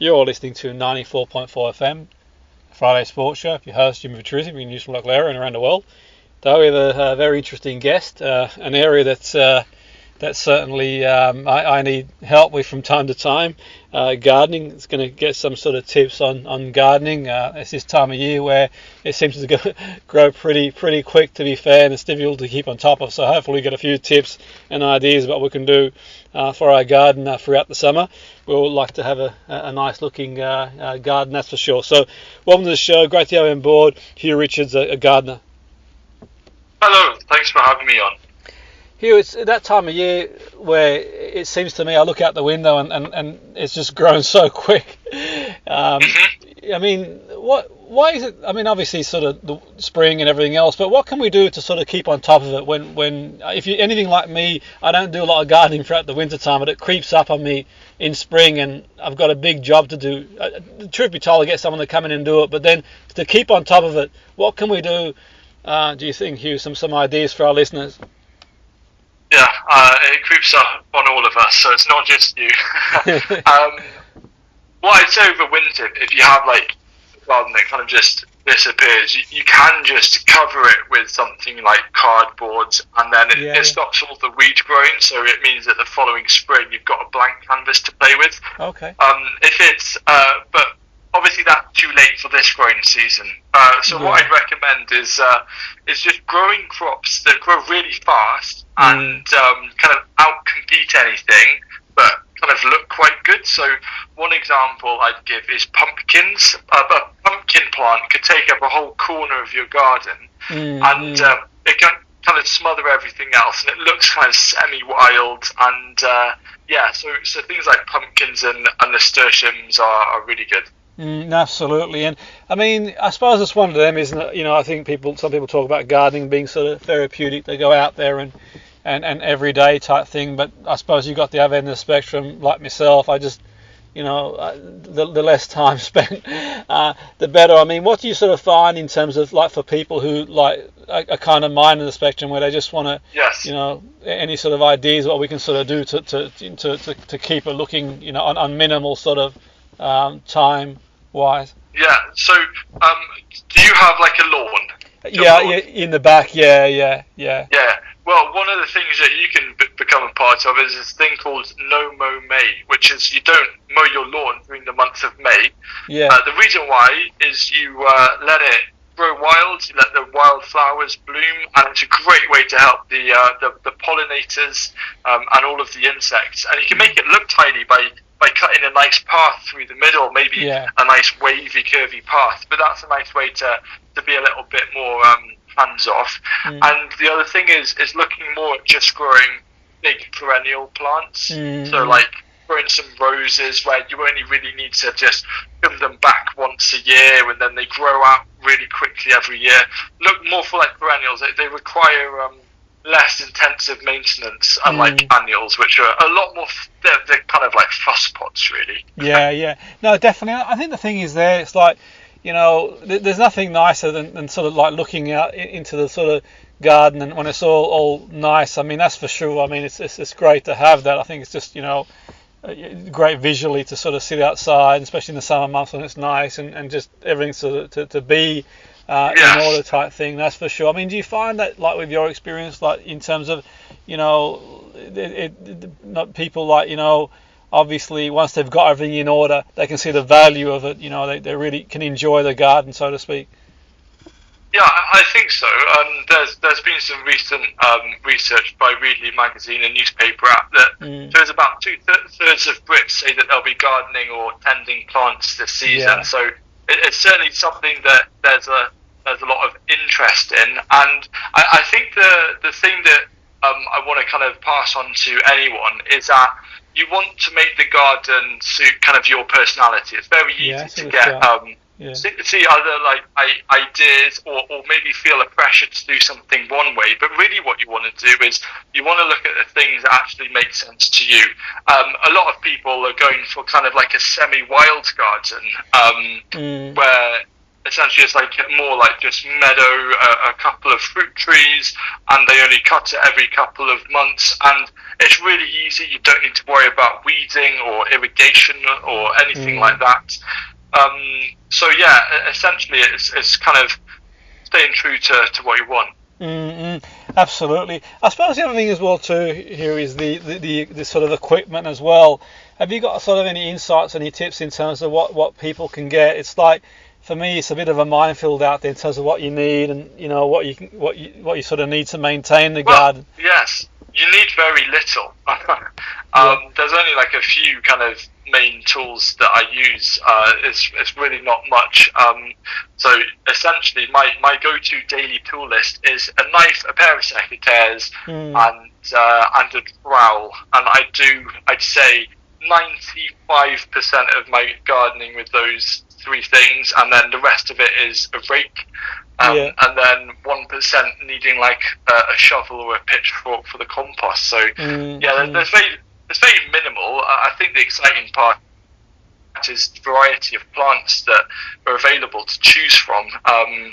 You're listening to 94.4 FM, Friday Sports Show. Your host, Jimmy Petruzzi, being used from local area and around the world. Today we have a very interesting guest, an area that's certainly I need help with from time to time. Gardening. It's going to get some sort of tips on gardening. It's this time of year where it seems to grow pretty quick, to be fair, and it's difficult to keep on top of. So hopefully we get a few tips and ideas about what we can do for our garden throughout the summer. We all like to have a nice looking garden, that's for sure. So welcome to the show. Great to have you on board. Huw Richards, a gardener. Hello, thanks for having me on. Huw, it's that time of year where it seems to me I look out the window and it's just grown so quick. I mean, why is it? I mean, obviously, sort of the spring and everything else, but what can we do to sort of keep on top of it when if you're anything like me, I don't do a lot of gardening throughout the winter time, but it creeps up on me in spring, and I've got a big job to do. Truth be told, I get someone to come in and do it, but then to keep on top of it, what can we do? Do you think, Huw, some ideas for our listeners? Yeah, it creeps up on all of us, so it's not just you. What I'd say over winter, if you have like a garden that kind of just disappears, you can just cover it with something like cardboard, and then it stops all the weed growing, so it means that the following spring you've got a blank canvas to play with. Okay. If it's, but obviously that's too late for this growing season. What I'd recommend is just growing crops that grow really fast and kind of outcompete anything, but kind of look quite good. So one example I'd give is pumpkins. A pumpkin plant could take up a whole corner of your garden, and it can kind of smother everything else, and it looks kind of semi-wild. And so things like pumpkins and nasturtiums are really good. Absolutely, and I mean, I suppose it's one of them, isn't it? You know, I think some people talk about gardening being sort of therapeutic. They go out there and everyday type thing, but I suppose you've got the other end of the spectrum, like myself. I just, the less time spent, the better. I mean, what do you sort of find in terms of like for people who like are kind of mind of the spectrum where they just want to, any sort of ideas what we can sort of do to keep it looking, on minimal sort of time wise? Yeah. So, do you have like a lawn? Yeah, in the back. Yeah. Well, one of the things that you can become a part of is this thing called No Mow May, which is you don't mow your lawn during the month of May. Yeah. The reason why is you let it grow wild, you let the wildflowers bloom, and it's a great way to help the pollinators and all of the insects. And you can make it look tidy by cutting a nice path through the middle, maybe a nice wavy, curvy path. But that's a nice way to be a little bit more hands off. And the other thing is looking more at just growing big perennial plants. So like growing some roses where you only really need to just trim them back once a year, and then they grow out really quickly every year. Look more for like perennials. They require less intensive maintenance, unlike annuals, which are a lot more. They're kind of like fuss pots, really. Yeah. No, definitely. I think the thing is it's like, there's nothing nicer than sort of like looking out into the sort of garden, and when it's all nice. I mean, that's for sure. I mean, it's great to have that. I think it's just great visually to sort of sit outside, especially in the summer months when it's nice and just everything sort of to be in order type thing. That's for sure. I mean, do you find that like with your experience, like in terms of not people like obviously once they've got everything in order, they can see the value of it. They really can enjoy the garden, so to speak. Yeah, I think so. There's been some recent research by Readly magazine, a newspaper app, that shows about 2/3 of Brits say that they'll be gardening or tending plants this season. Yeah. So it's certainly something that there's a lot of interest in, and I think the thing that I want to kind of pass on to anyone is that you want to make the garden suit kind of your personality. It's very easy to get see other like ideas or maybe feel a pressure to do something one way, but really what you want to do is you want to look at the things that actually make sense to you. A lot of people are going for kind of like a semi-wild garden where essentially it's like more like just meadow, a couple of fruit trees, and they only cut it every couple of months, and it's really easy. You don't need to worry about weeding or irrigation or anything like that. So yeah, essentially it's kind of staying true to what you want. Absolutely. I suppose the other thing as well too here is the sort of equipment as well. Have you got sort of any insights, any tips in terms of what people can get? It's like, for me, it's a bit of a minefield out there in terms of what you need, and what you sort of need to maintain the garden. Yes, you need very little. There's only like a few kind of main tools that I use. It's really not much. So essentially, my go-to daily tool list is a knife, a pair of secateurs, and a trowel. And I'd say 95% of my gardening with those three things, and then the rest of it is a rake, and then 1% needing like a shovel or a pitchfork for the compost. So there's very minimal. I think the exciting part is the variety of plants that are available to choose from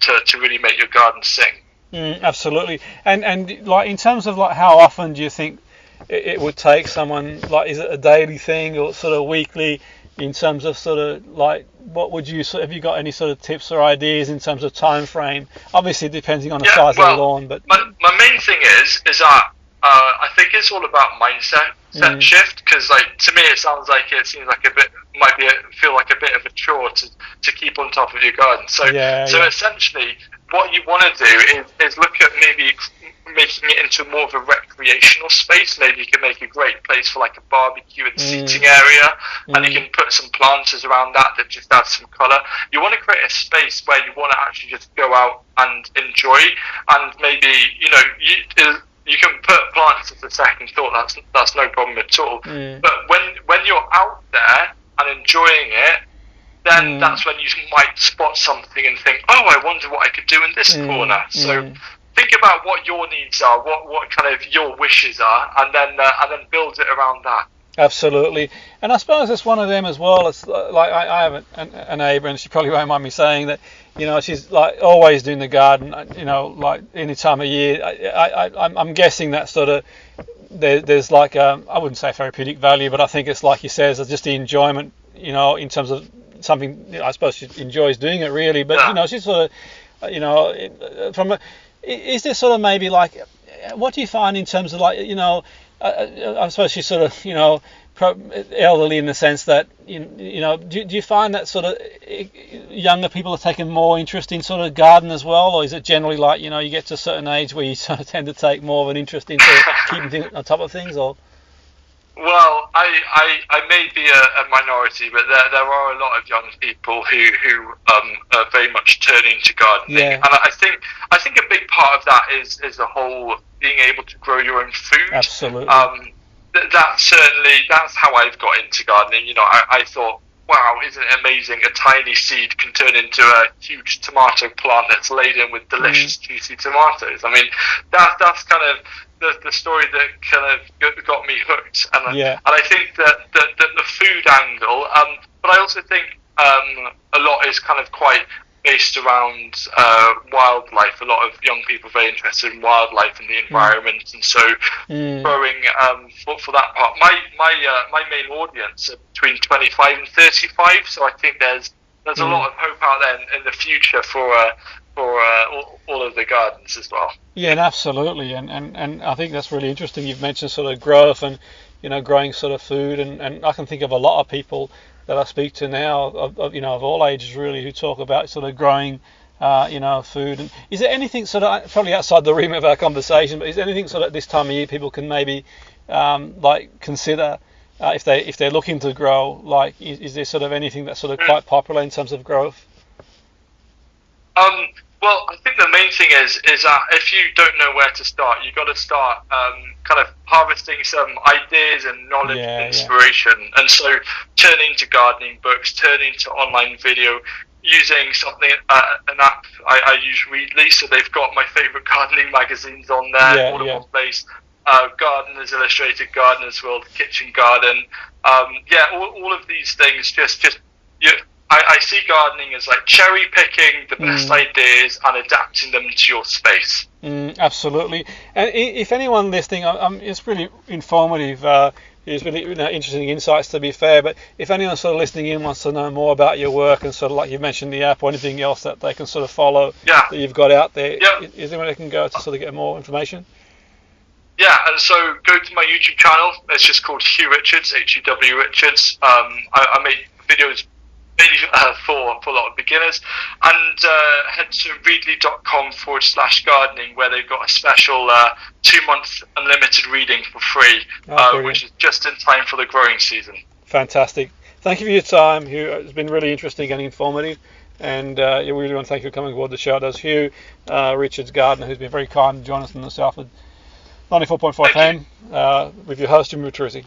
to really make your garden sing. Absolutely. And like, in terms of like, how often do you think it would take someone, like, is it a daily thing or sort of weekly, in terms of sort of like, what would you, have you got any sort of tips or ideas in terms of time frame? Obviously depending on the size of the lawn, but my main thing is that I think it's all about mindset shift, because like, to me it seems like feel like a bit of a chore to keep on top of your garden. So essentially what you want to do is look at maybe making it into more of a recreational space. Maybe you can make a great place for like a barbecue and seating area, and you can put some planters around that just add some colour. You want to create a space where you want to actually just go out and enjoy, and maybe you can put plants as a second thought. That's no problem at all. But when you're out there and enjoying it, then that's when you might spot something and think, oh, I wonder what I could do in this corner. So think about what your needs are, what kind of your wishes are, and then build it around that. Absolutely. And I suppose it's one of them as well. It's like, I have a neighbour, and she probably won't mind me saying that, she's like always doing the garden, like any time of year. I'm guessing that sort of, there's like, I wouldn't say therapeutic value, but I think it's like you said, it's just the enjoyment, in terms of something, I suppose she enjoys doing it really, but she's sort of, is there sort of maybe like, what do you find in terms of like, I suppose she's sort of, elderly in the sense that, do you find that sort of younger people are taking more interest in sort of garden as well, or is it generally like, you get to a certain age where you sort of tend to take more of an interest into keeping things on top of things, or? Well, I may be a minority, but there are a lot of young people who are very much turning to gardening, and I think a big part of that is the whole being able to grow your own food. Absolutely. That's how I've got into gardening. I thought, wow, isn't it amazing? A tiny seed can turn into a huge tomato plant that's laden with delicious, juicy tomatoes. I mean, that's kind of the story that kind of got me hooked. And I think that the food angle, but I also think a lot is kind of quite based around wildlife. A lot of young people are very interested in wildlife and the environment, and so growing for that part. My main audience are between 25 and 35, so I think there's a lot of hope out there in the future for all of the gardens as well. Yeah, absolutely, and I think that's really interesting. You've mentioned sort of growth and growing sort of food, and I can think of a lot of people that I speak to now of all ages really, who talk about sort of growing food. And is there anything sort of, probably outside the remit of our conversation, but is there anything sort of this time of year people can maybe like consider if they're looking to grow? Like, is there sort of anything that's sort of quite popular in terms of growth? Well, I think the main thing is that if you don't know where to start, you've got to start kind of harvesting some ideas and knowledge and inspiration. And so turning to gardening books, turning to online video, using something, an app I use Readly, so they've got my favourite gardening magazines on there, all in one place. Gardeners Illustrated, Gardener's World, Kitchen Garden. All of these things, just I see gardening as like cherry picking the best ideas and adapting them to your space. Absolutely. And if anyone listening, it's really informative. It's really interesting insights, to be fair. But if anyone sort of listening in wants to know more about your work and sort of like you mentioned the app or anything else that they can sort of follow that you've got out there, is there where they can go to sort of get more information? Yeah, and so go to my YouTube channel. It's just called Huw Richards, Huw Richards. I make videos mainly for a lot of beginners, and head to readly.com/gardening, where they've got a special 2-month unlimited reading for free, which is just in time for the growing season. Fantastic. Thank you for your time, Huw. It's been really interesting and informative, and we really want to thank you for coming aboard the show. That's Huw Richards, gardener, who's been very kind to join us in the Salford 94.5 FM with your host, Jimmy Petruzzi.